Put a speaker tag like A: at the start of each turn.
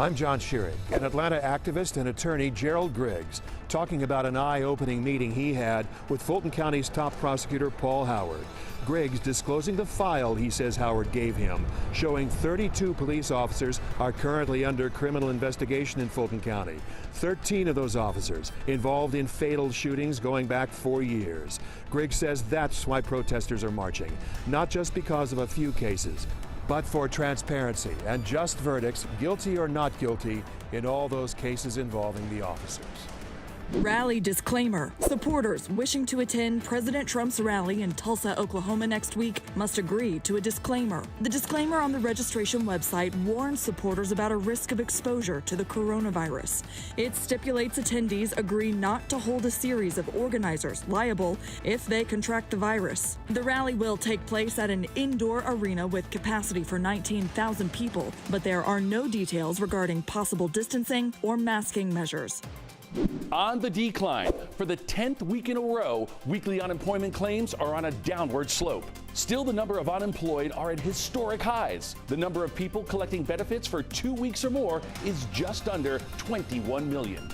A: I'm John Shearing, an Atlanta activist and attorney Gerald Griggs, talking about an eye-opening meeting he had with Fulton County's top prosecutor Paul Howard. Griggs disclosing the file he says Howard gave him, showing 32 police officers are currently under criminal investigation in Fulton County. 13 of those officers involved in fatal shootings going back 4 years. Griggs says that's why protesters are marching, not just because of a few cases, but for transparency and just verdicts, guilty or not guilty, in all those cases involving the officers.
B: Rally disclaimer. Supporters wishing to attend President Trump's rally in Tulsa, Oklahoma next week must agree to a disclaimer. The disclaimer on the registration website warns supporters about a risk of exposure to the coronavirus. It stipulates attendees agree not to hold a series of organizers liable if they contract the virus. The rally will take place at an indoor arena with capacity for 19,000 people, but there are no details regarding possible distancing or masking measures.
C: On the decline. For the 10th week in a row, weekly unemployment claims are on a downward slope. Still, the number of unemployed are at historic highs. The number of people collecting benefits for 2 weeks or more is just under 21 million.